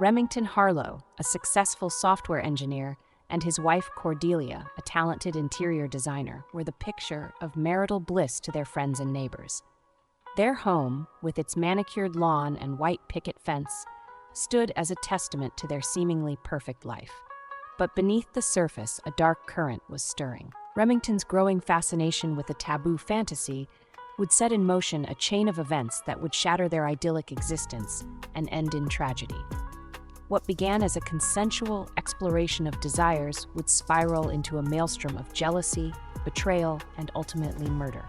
Remington Harlow, a successful software engineer, and his wife Cordelia, a talented interior designer, were the picture of marital bliss to their friends and neighbors. Their home, with its manicured lawn and white picket fence, stood as a testament to their seemingly perfect life. But beneath the surface, a dark current was stirring. Remington's growing fascination with a taboo fantasy would set in motion a chain of events that would shatter their idyllic existence and end in tragedy. What began as a consensual exploration of desires would spiral into a maelstrom of jealousy, betrayal, and ultimately murder.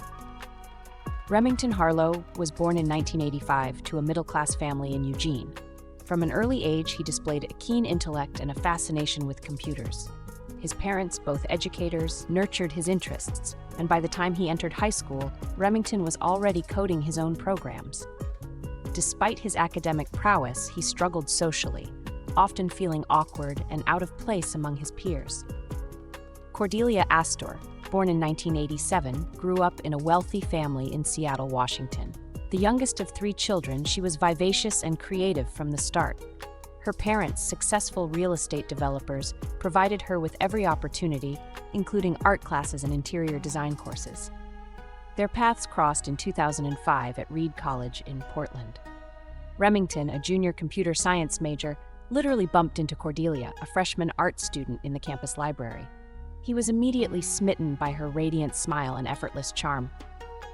Remington Harlow was born in 1985 to a middle-class family in Eugene. From an early age, he displayed a keen intellect and a fascination with computers. His parents, both educators, nurtured his interests, and by the time he entered high school, Remington was already coding his own programs. Despite his academic prowess, he struggled socially, often feeling awkward and out of place among his peers. Cordelia Astor, born in 1987, grew up in a wealthy family in Seattle, Washington. The youngest of 3 children, she was vivacious and creative from the start. Her parents, successful real estate developers, provided her with every opportunity, including art classes and interior design courses. Their paths crossed in 2005 at Reed College in Portland. Remington, a junior computer science major, literally bumped into Cordelia, a freshman art student in the campus library. He was immediately smitten by her radiant smile and effortless charm.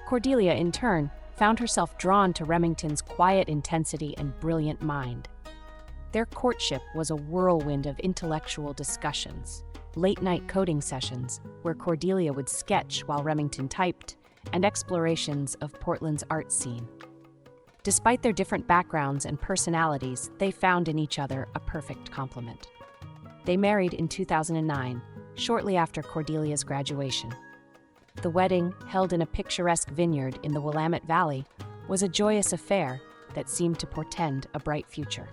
Cordelia, in turn, found herself drawn to Remington's quiet intensity and brilliant mind. Their courtship was a whirlwind of intellectual discussions, late-night coding sessions where Cordelia would sketch while Remington typed, and explorations of Portland's art scene. Despite their different backgrounds and personalities, they found in each other a perfect complement. They married in 2009, shortly after Cordelia's graduation. The wedding, held in a picturesque vineyard in the Willamette Valley, was a joyous affair that seemed to portend a bright future.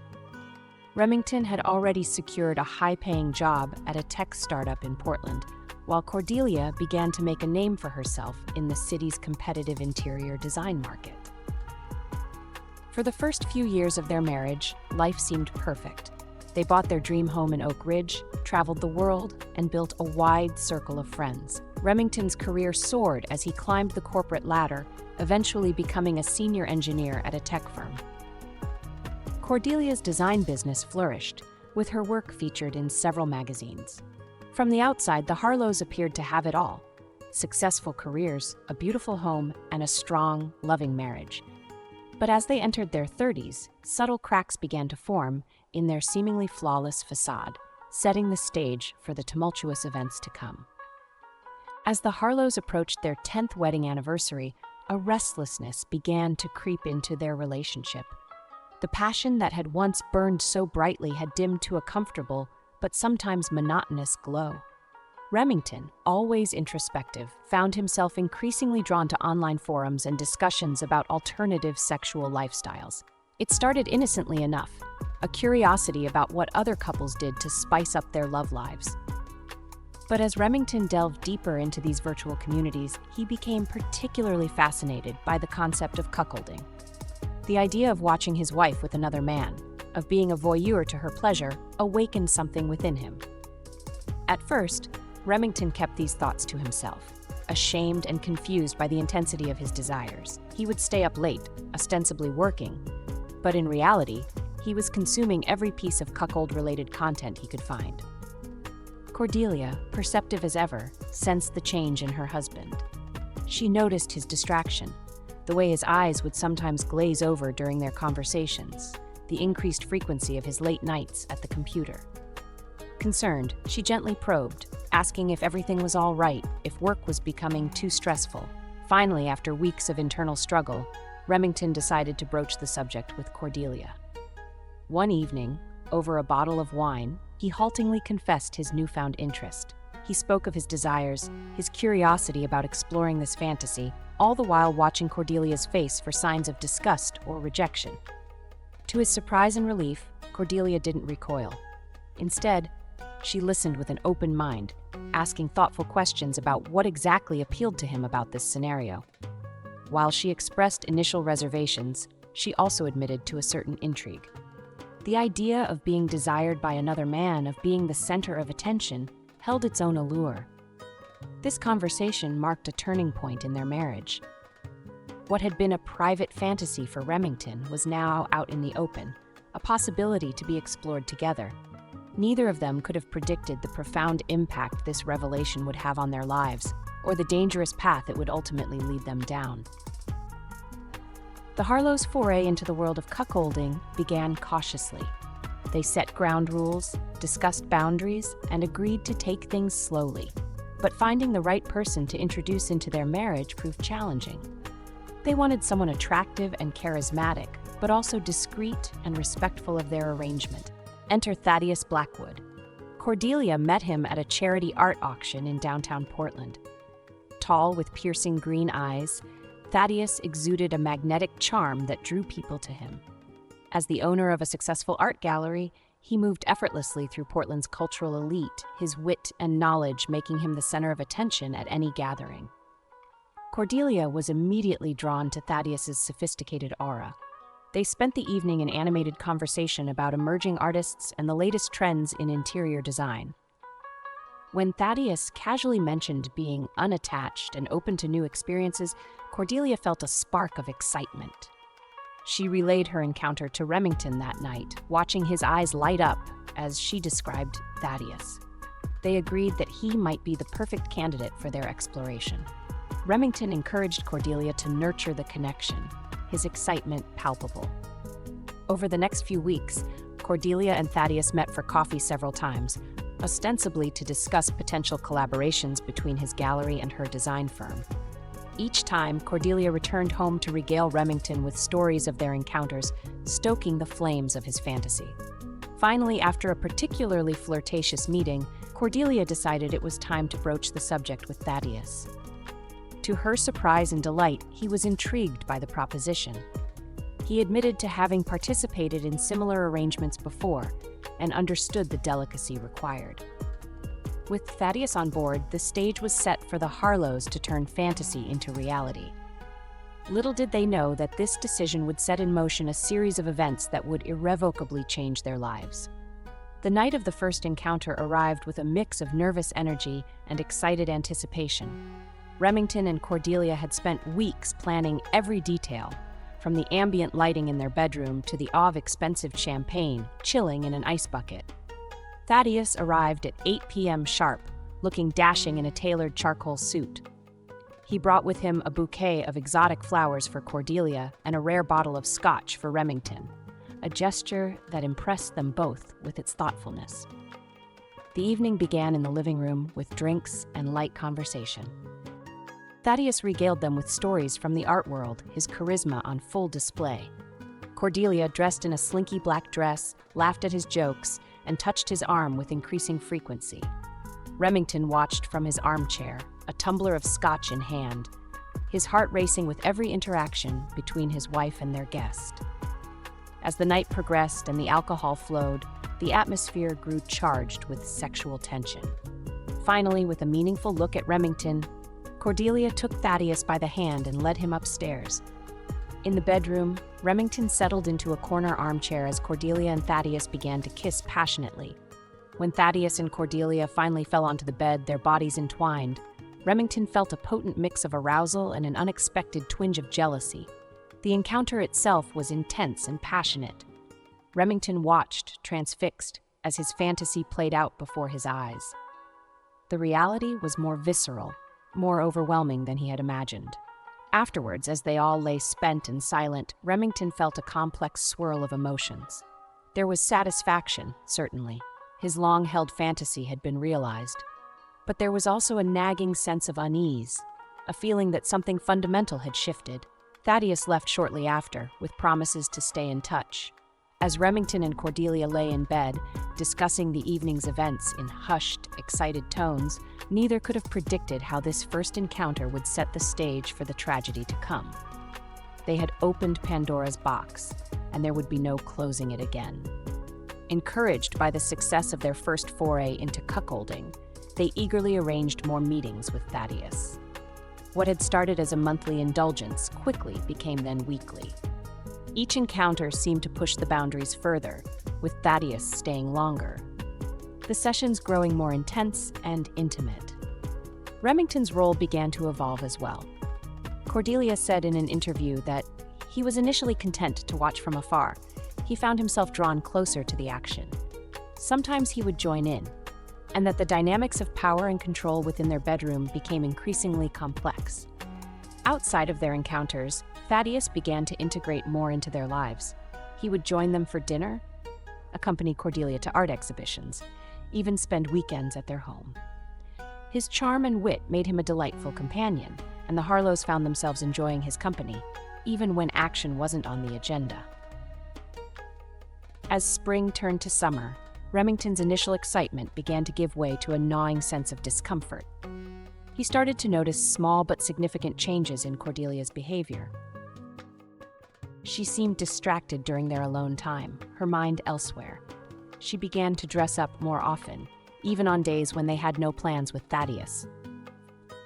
Remington had already secured a high-paying job at a tech startup in Portland, while Cordelia began to make a name for herself in the city's competitive interior design market. For the first few years of their marriage, life seemed perfect. They bought their dream home in Oak Ridge, traveled the world, and built a wide circle of friends. Remington's career soared as he climbed the corporate ladder, eventually becoming a senior engineer at a tech firm. Cordelia's design business flourished, with her work featured in several magazines. From the outside, the Harlows appeared to have it all: successful careers, a beautiful home, and a strong, loving marriage. But as they entered their 30s, subtle cracks began to form in their seemingly flawless facade, setting the stage for the tumultuous events to come. As the Harlows approached their 10th wedding anniversary, a restlessness began to creep into their relationship. The passion that had once burned so brightly had dimmed to a comfortable, but sometimes monotonous glow. Remington, always introspective, found himself increasingly drawn to online forums and discussions about alternative sexual lifestyles. It started innocently enough, a curiosity about what other couples did to spice up their love lives. But as Remington delved deeper into these virtual communities, he became particularly fascinated by the concept of cuckolding. The idea of watching his wife with another man, of being a voyeur to her pleasure, awakened something within him. At first, Remington kept these thoughts to himself, ashamed and confused by the intensity of his desires. He would stay up late, ostensibly working, but in reality, he was consuming every piece of cuckold-related content he could find. Cordelia, perceptive as ever, sensed the change in her husband. She noticed his distraction, the way his eyes would sometimes glaze over during their conversations, the increased frequency of his late nights at the computer. Concerned, she gently probed, asking if everything was all right, if work was becoming too stressful. Finally, after weeks of internal struggle, Remington decided to broach the subject with Cordelia. One evening, over a bottle of wine, he haltingly confessed his newfound interest. He spoke of his desires, his curiosity about exploring this fantasy, all the while watching Cordelia's face for signs of disgust or rejection. To his surprise and relief, Cordelia didn't recoil. Instead, she listened with an open mind, asking thoughtful questions about what exactly appealed to him about this scenario. While she expressed initial reservations, she also admitted to a certain intrigue. The idea of being desired by another man, of being the center of attention, held its own allure. This conversation marked a turning point in their marriage. What had been a private fantasy for Remington was now out in the open, a possibility to be explored together. Neither of them could have predicted the profound impact this revelation would have on their lives, or the dangerous path it would ultimately lead them down. The Harlows' foray into the world of cuckolding began cautiously. They set ground rules, discussed boundaries, and agreed to take things slowly. But finding the right person to introduce into their marriage proved challenging. They wanted someone attractive and charismatic, but also discreet and respectful of their arrangement. Enter Thaddeus Blackwood. Cordelia met him at a charity art auction in downtown Portland. Tall with piercing green eyes, Thaddeus exuded a magnetic charm that drew people to him. As the owner of a successful art gallery, he moved effortlessly through Portland's cultural elite, his wit and knowledge making him the center of attention at any gathering. Cordelia was immediately drawn to Thaddeus's sophisticated aura. They spent the evening in animated conversation about emerging artists and the latest trends in interior design. When Thaddeus casually mentioned being unattached and open to new experiences, Cordelia felt a spark of excitement. She relayed her encounter to Remington that night, watching his eyes light up as she described Thaddeus. They agreed that he might be the perfect candidate for their exploration. Remington encouraged Cordelia to nurture the connection, his excitement palpable. Over the next few weeks, Cordelia and Thaddeus met for coffee several times, ostensibly to discuss potential collaborations between his gallery and her design firm. Each time, Cordelia returned home to regale Remington with stories of their encounters, stoking the flames of his fantasy. Finally, after a particularly flirtatious meeting, Cordelia decided it was time to broach the subject with Thaddeus. To her surprise and delight, he was intrigued by the proposition. He admitted to having participated in similar arrangements before and understood the delicacy required. With Thaddeus on board, the stage was set for the Harlows to turn fantasy into reality. Little did they know that this decision would set in motion a series of events that would irrevocably change their lives. The night of the first encounter arrived with a mix of nervous energy and excited anticipation. Remington and Cordelia had spent weeks planning every detail, from the ambient lighting in their bedroom to the awe of expensive champagne chilling in an ice bucket. Thaddeus arrived at 8 p.m. sharp, looking dashing in a tailored charcoal suit. He brought with him a bouquet of exotic flowers for Cordelia and a rare bottle of scotch for Remington, a gesture that impressed them both with its thoughtfulness. The evening began in the living room with drinks and light conversation. Thaddeus regaled them with stories from the art world, his charisma on full display. Cordelia, dressed in a slinky black dress, laughed at his jokes and touched his arm with increasing frequency. Remington watched from his armchair, a tumbler of scotch in hand, his heart racing with every interaction between his wife and their guest. As the night progressed and the alcohol flowed, the atmosphere grew charged with sexual tension. Finally, with a meaningful look at Remington, Cordelia took Thaddeus by the hand and led him upstairs. In the bedroom, Remington settled into a corner armchair as Cordelia and Thaddeus began to kiss passionately. When Thaddeus and Cordelia finally fell onto the bed, their bodies entwined, Remington felt a potent mix of arousal and an unexpected twinge of jealousy. The encounter itself was intense and passionate. Remington watched, transfixed, as his fantasy played out before his eyes. The reality was more visceral, more overwhelming than he had imagined. Afterwards, as they all lay spent and silent, Remington felt a complex swirl of emotions. There was satisfaction, certainly. His long-held fantasy had been realized. But there was also a nagging sense of unease, a feeling that something fundamental had shifted. Thaddeus left shortly after, with promises to stay in touch. As Remington and Cordelia lay in bed, discussing the evening's events in hushed, excited tones, neither could have predicted how this first encounter would set the stage for the tragedy to come. They had opened Pandora's box, and there would be no closing it again. Encouraged by the success of their first foray into cuckolding, they eagerly arranged more meetings with Thaddeus. What had started as a monthly indulgence quickly became then weekly. Each encounter seemed to push the boundaries further, with Thaddeus staying longer. The sessions growing more intense and intimate. Remington's role began to evolve as well. Cordelia said in an interview that he was initially content to watch from afar. He found himself drawn closer to the action. Sometimes he would join in, and that the dynamics of power and control within their bedroom became increasingly complex. Outside of their encounters, Thaddeus began to integrate more into their lives. He would join them for dinner, accompany Cordelia to art exhibitions, even spend weekends at their home. His charm and wit made him a delightful companion, and the Harlows found themselves enjoying his company, even when action wasn't on the agenda. As spring turned to summer, Remington's initial excitement began to give way to a gnawing sense of discomfort. He started to notice small but significant changes in Cordelia's behavior. She seemed distracted during their alone time, her mind elsewhere. She began to dress up more often, even on days when they had no plans with Thaddeus.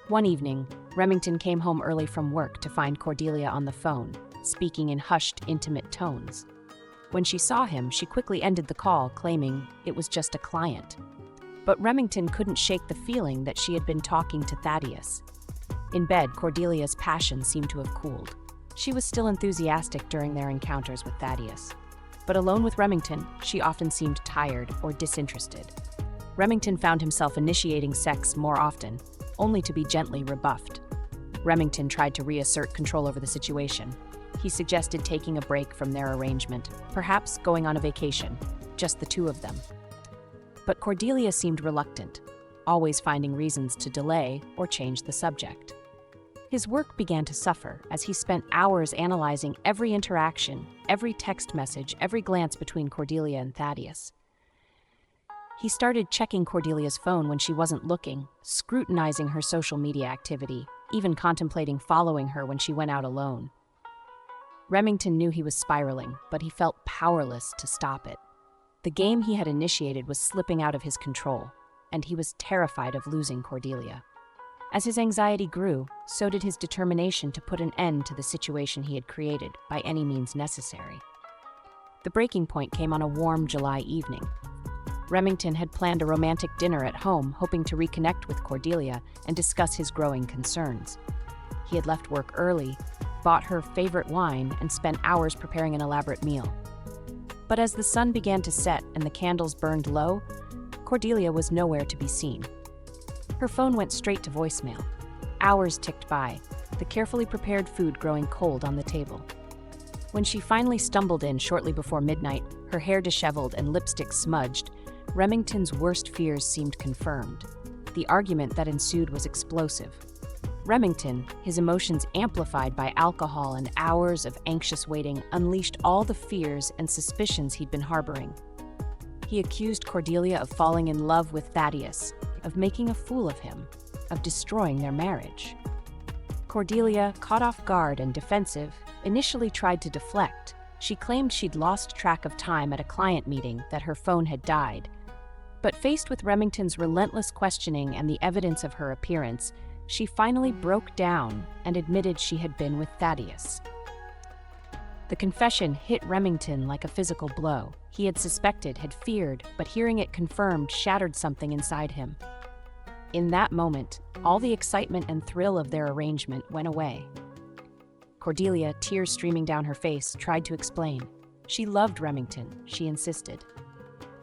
One evening, Remington came home early from work to find Cordelia on the phone, speaking in hushed, intimate tones. When she saw him, she quickly ended the call, claiming it was just a client. But Remington couldn't shake the feeling that she had been talking to Thaddeus. In bed, Cordelia's passion seemed to have cooled. She was still enthusiastic during their encounters with Thaddeus. But alone with Remington, she often seemed tired or disinterested. Remington found himself initiating sex more often, only to be gently rebuffed. Remington tried to reassert control over the situation. He suggested taking a break from their arrangement, perhaps going on a vacation, just the two of them. But Cordelia seemed reluctant, always finding reasons to delay or change the subject. His work began to suffer as he spent hours analyzing every interaction, every text message, every glance between Cordelia and Thaddeus. He started checking Cordelia's phone when she wasn't looking, scrutinizing her social media activity, even contemplating following her when she went out alone. Remington knew he was spiraling, but he felt powerless to stop it. The game he had initiated was slipping out of his control, and he was terrified of losing Cordelia. As his anxiety grew, so did his determination to put an end to the situation he had created by any means necessary. The breaking point came on a warm July evening. Remington had planned a romantic dinner at home, hoping to reconnect with Cordelia and discuss his growing concerns. He had left work early, bought her favorite wine, and spent hours preparing an elaborate meal. But as the sun began to set and the candles burned low, Cordelia was nowhere to be seen. Her phone went straight to voicemail. Hours ticked by, the carefully prepared food growing cold on the table. When she finally stumbled in shortly before midnight, her hair disheveled and lipstick smudged, Remington's worst fears seemed confirmed. The argument that ensued was explosive. Remington, his emotions amplified by alcohol and hours of anxious waiting, unleashed all the fears and suspicions he'd been harboring. He accused Cordelia of falling in love with Thaddeus, of making a fool of him, of destroying their marriage. Cordelia, caught off guard and defensive, initially tried to deflect. She claimed she'd lost track of time at a client meeting, that her phone had died. But faced with Remington's relentless questioning and the evidence of her appearance, she finally broke down and admitted she had been with Thaddeus. The confession hit Remington like a physical blow. He had suspected, had feared, but hearing it confirmed shattered something inside him. In that moment, all the excitement and thrill of their arrangement went away. Cordelia, tears streaming down her face, tried to explain. She loved Remington, she insisted.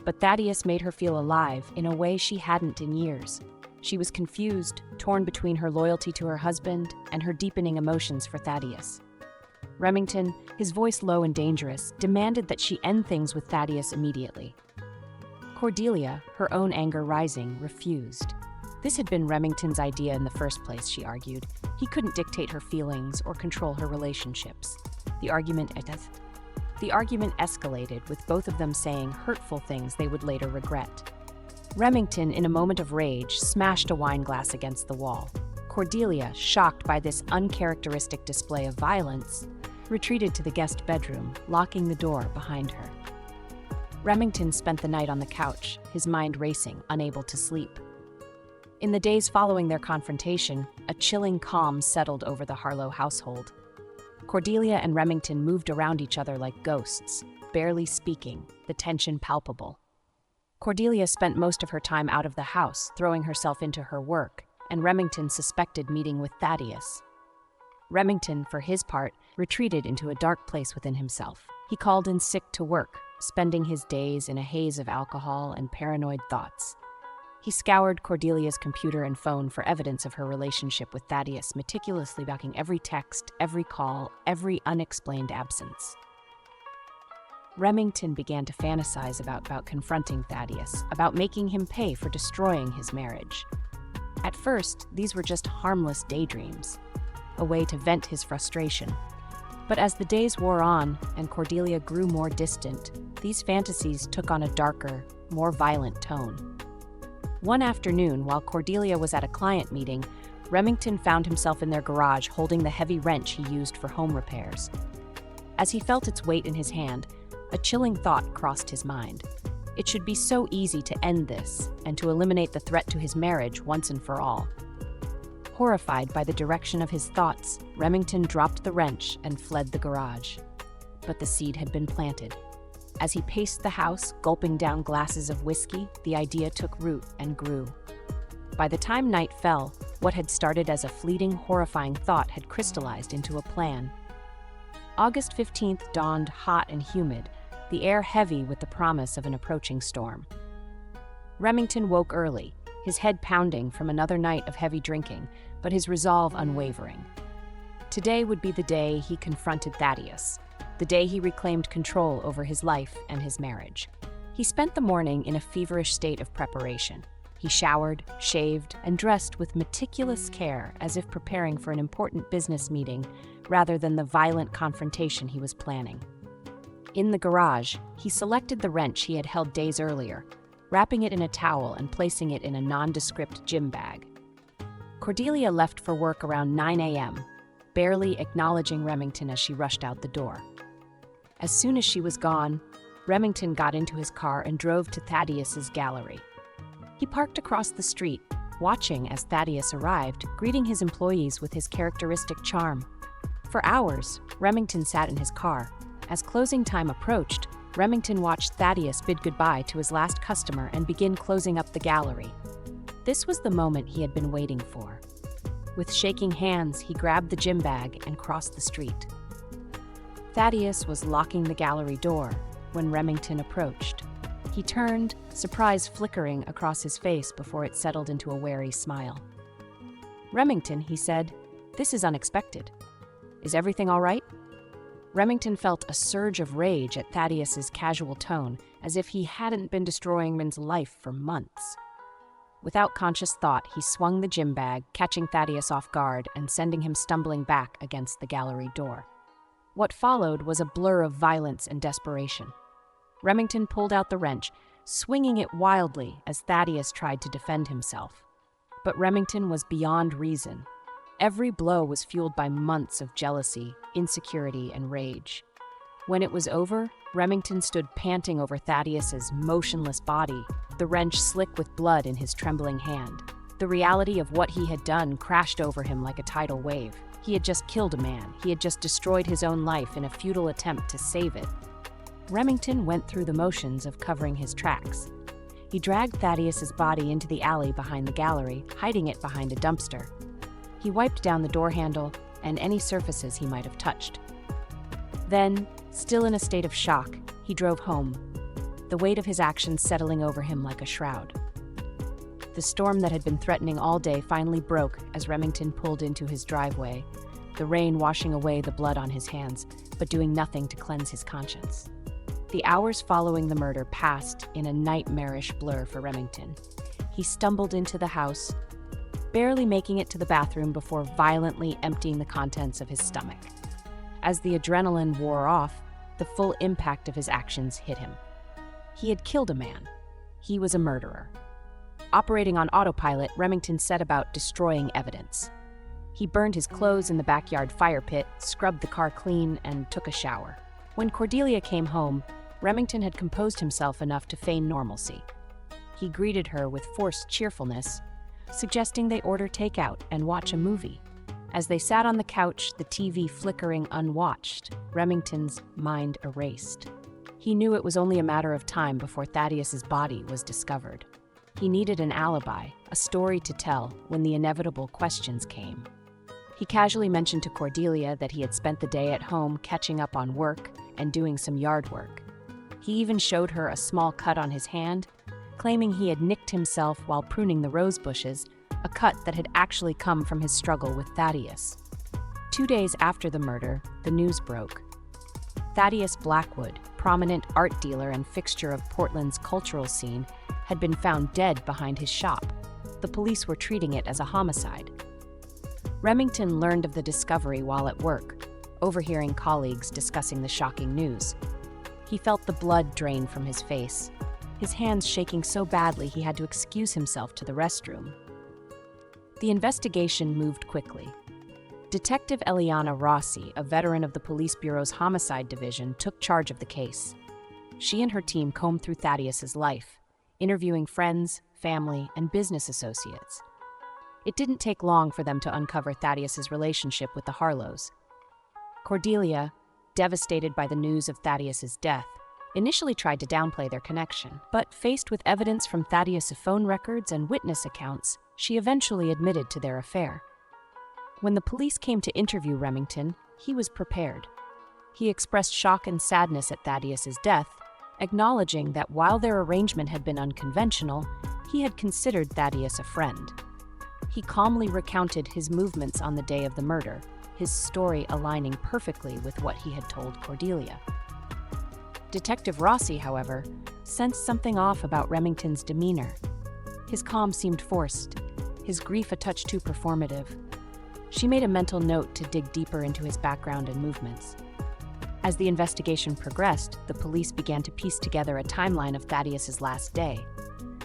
But Thaddeus made her feel alive in a way she hadn't in years. She was confused, torn between her loyalty to her husband and her deepening emotions for Thaddeus. Remington, his voice low and dangerous, demanded that she end things with Thaddeus immediately. Cordelia, her own anger rising, refused. This had been Remington's idea in the first place, she argued. He couldn't dictate her feelings or control her relationships. The argument escalated, with both of them saying hurtful things they would later regret. Remington, in a moment of rage, smashed a wine glass against the wall. Cordelia, shocked by this uncharacteristic display of violence, retreated to the guest bedroom, locking the door behind her. Remington spent the night on the couch, his mind racing, unable to sleep. In the days following their confrontation, a chilling calm settled over the Harlow household. Cordelia and Remington moved around each other like ghosts. barely speaking, the tension palpable. Cordelia spent most of her time out of the house, throwing herself into her work, and Remington suspected meeting with Thaddeus. Remington, for his part, retreated into a dark place within himself. He called in sick to work, spending his days in a haze of alcohol and paranoid thoughts. He scoured Cordelia's computer and phone for evidence of her relationship with Thaddeus, meticulously backing every text, every call, every unexplained absence. Remington began to fantasize about confronting Thaddeus, about making him pay for destroying his marriage. At first, these were just harmless daydreams, a way to vent his frustration. But as the days wore on and Cordelia grew more distant, these fantasies took on a darker, more violent tone. One afternoon, while Cordelia was at a client meeting, Remington found himself in their garage holding the heavy wrench he used for home repairs. As he felt its weight in his hand, a chilling thought crossed his mind. It should be so easy to end this and to eliminate the threat to his marriage once and for all. Horrified by the direction of his thoughts, Remington dropped the wrench and fled the garage. But the seed had been planted. As he paced the house, gulping down glasses of whiskey, the idea took root and grew. By the time night fell, what had started as a fleeting, horrifying thought had crystallized into a plan. August 15th dawned hot and humid, the air heavy with the promise of an approaching storm. Remington woke early, his head pounding from another night of heavy drinking, but his resolve unwavering. Today would be the day he confronted Thaddeus, the day he reclaimed control over his life and his marriage. He spent the morning in a feverish state of preparation. He showered, shaved, and dressed with meticulous care, as if preparing for an important business meeting rather than the violent confrontation he was planning. In the garage, he selected the wrench he had held days earlier, wrapping it in a towel and placing it in a nondescript gym bag. Cordelia left for work around 9 a.m., barely acknowledging Remington as she rushed out the door. As soon as she was gone, Remington got into his car and drove to Thaddeus's gallery. He parked across the street, watching as Thaddeus arrived, greeting his employees with his characteristic charm. For hours, Remington sat in his car. As closing time approached, Remington watched Thaddeus bid goodbye to his last customer and begin closing up the gallery. This was the moment he had been waiting for. With shaking hands, he grabbed the gym bag and crossed the street. Thaddeus was locking the gallery door when Remington approached. He turned, surprise flickering across his face before it settled into a wary smile. "Remington," he said, "this is unexpected. Is everything all right?" Remington felt a surge of rage at Thaddeus's casual tone, as if he hadn't been destroying Min's life for months. Without conscious thought, he swung the gym bag, catching Thaddeus off guard and sending him stumbling back against the gallery door. What followed was a blur of violence and desperation. Remington pulled out the wrench, swinging it wildly as Thaddeus tried to defend himself. But Remington was beyond reason. Every blow was fueled by months of jealousy, insecurity, and rage. When it was over, Remington stood panting over Thaddeus's motionless body, the wrench slick with blood in his trembling hand. The reality of what he had done crashed over him like a tidal wave. He had just killed a man. He had just destroyed his own life in a futile attempt to save it. Remington went through the motions of covering his tracks. He dragged Thaddeus's body into the alley behind the gallery, hiding it behind a dumpster. He wiped down the door handle and any surfaces he might have touched. Then, still in a state of shock, he drove home, the weight of his actions settling over him like a shroud. The storm that had been threatening all day finally broke as Remington pulled into his driveway, the rain washing away the blood on his hands, but doing nothing to cleanse his conscience. The hours following the murder passed in a nightmarish blur for Remington. He stumbled into the house, barely making it to the bathroom before violently emptying the contents of his stomach. As the adrenaline wore off, the full impact of his actions hit him. He had killed a man. He was a murderer. Operating on autopilot, Remington set about destroying evidence. He burned his clothes in the backyard fire pit, scrubbed the car clean, and took a shower. When Cordelia came home, Remington had composed himself enough to feign normalcy. He greeted her with forced cheerfulness, suggesting they order takeout and watch a movie. As they sat on the couch, the TV flickering unwatched, Remington's mind erased. He knew it was only a matter of time before Thaddeus's body was discovered. He needed an alibi, a story to tell when the inevitable questions came. He casually mentioned to Cordelia that he had spent the day at home catching up on work and doing some yard work. He even showed her a small cut on his hand, claiming he had nicked himself while pruning the rose bushes, a cut that had actually come from his struggle with Thaddeus. 2 days after the murder, the news broke. Thaddeus Blackwood, prominent art dealer and fixture of Portland's cultural scene, had been found dead behind his shop. The police were treating it as a homicide. Remington learned of the discovery while at work, overhearing colleagues discussing the shocking news. He felt the blood drain from his face, his hands shaking so badly he had to excuse himself to the restroom. The investigation moved quickly. Detective Eliana Rossi, a veteran of the Police Bureau's Homicide Division, took charge of the case. She and her team combed through Thaddeus's life, interviewing friends, family, and business associates. It didn't take long for them to uncover Thaddeus's relationship with the Harlows. Cordelia, devastated by the news of Thaddeus's death, initially tried to downplay their connection, but faced with evidence from Thaddeus's phone records and witness accounts, she eventually admitted to their affair. When the police came to interview Remington, he was prepared. He expressed shock and sadness at Thaddeus's death, acknowledging that while their arrangement had been unconventional, he had considered Thaddeus a friend. He calmly recounted his movements on the day of the murder, his story aligning perfectly with what he had told Cordelia. Detective Rossi, however, sensed something off about Remington's demeanor. His calm seemed forced, his grief a touch too performative. She made a mental note to dig deeper into his background and movements. As the investigation progressed, the police began to piece together a timeline of Thaddeus's last day.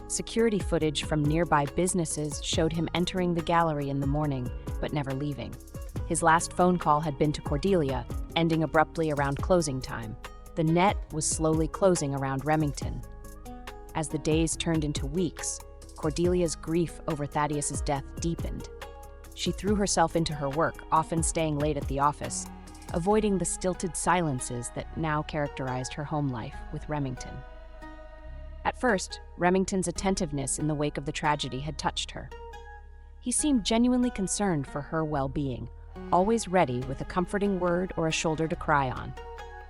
Security footage from nearby businesses showed him entering the gallery in the morning, but never leaving. His last phone call had been to Cordelia, ending abruptly around closing time. The net was slowly closing around Remington. As the days turned into weeks, Cordelia's grief over Thaddeus's death deepened. She threw herself into her work, often staying late at the office, avoiding the stilted silences that now characterized her home life with Remington. At first, Remington's attentiveness in the wake of the tragedy had touched her. He seemed genuinely concerned for her well-being, always ready with a comforting word or a shoulder to cry on.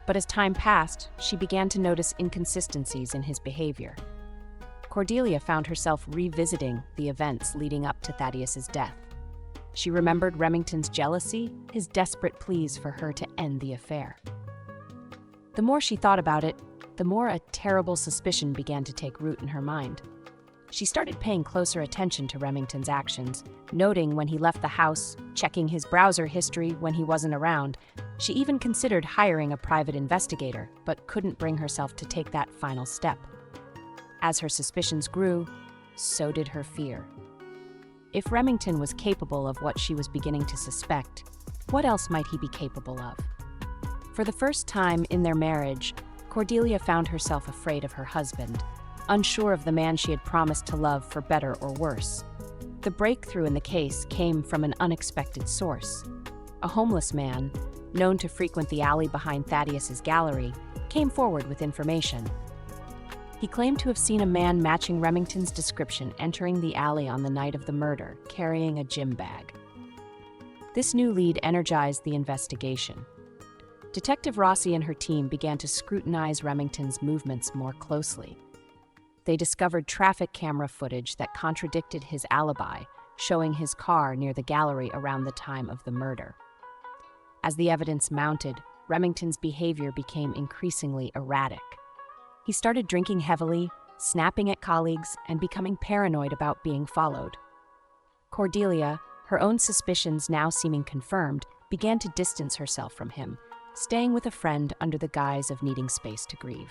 But as time passed, she began to notice inconsistencies in his behavior. Cordelia found herself revisiting the events leading up to Thaddeus's death. She remembered Remington's jealousy, his desperate pleas for her to end the affair. The more she thought about it, the more a terrible suspicion began to take root in her mind. She started paying closer attention to Remington's actions, noting when he left the house, checking his browser history when he wasn't around. She even considered hiring a private investigator, but couldn't bring herself to take that final step. As her suspicions grew, so did her fear. If Remington was capable of what she was beginning to suspect, what else might he be capable of? For the first time in their marriage, Cordelia found herself afraid of her husband, unsure of the man she had promised to love for better or worse. The breakthrough in the case came from an unexpected source. A homeless man, known to frequent the alley behind Thaddeus's gallery, came forward with information. He claimed to have seen a man matching Remington's description entering the alley on the night of the murder, carrying a gym bag. This new lead energized the investigation. Detective Rossi and her team began to scrutinize Remington's movements more closely. They discovered traffic camera footage that contradicted his alibi, showing his car near the gallery around the time of the murder. As the evidence mounted, Remington's behavior became increasingly erratic. He started drinking heavily, snapping at colleagues, and becoming paranoid about being followed. Cordelia, her own suspicions now seeming confirmed, began to distance herself from him, staying with a friend under the guise of needing space to grieve.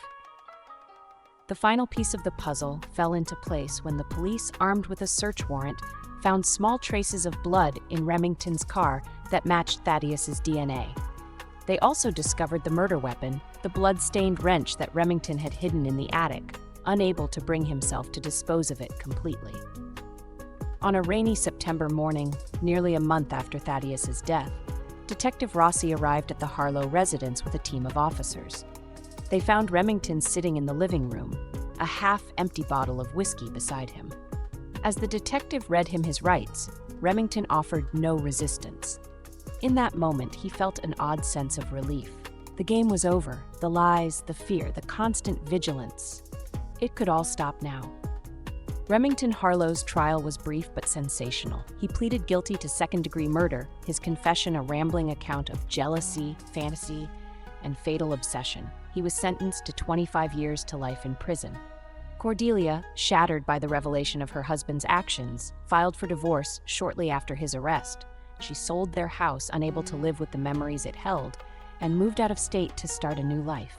The final piece of the puzzle fell into place when the police, armed with a search warrant, found small traces of blood in Remington's car that matched Thaddeus's DNA. They also discovered the murder weapon, the blood-stained wrench that Remington had hidden in the attic, unable to bring himself to dispose of it completely. On a rainy September morning, nearly a month after Thaddeus's death, Detective Rossi arrived at the Harlow residence with a team of officers. They found Remington sitting in the living room, a half-empty bottle of whiskey beside him. As the detective read him his rights, Remington offered no resistance. In that moment, he felt an odd sense of relief. The game was over. The lies, the fear, the constant vigilance. It could all stop now. Remington Harlow's trial was brief but sensational. He pleaded guilty to second-degree murder, his confession a rambling account of jealousy, fantasy, and fatal obsession. He was sentenced to 25 years to life in prison. Cordelia, shattered by the revelation of her husband's actions, filed for divorce shortly after his arrest. She sold their house, unable to live with the memories it held, and moved out of state to start a new life.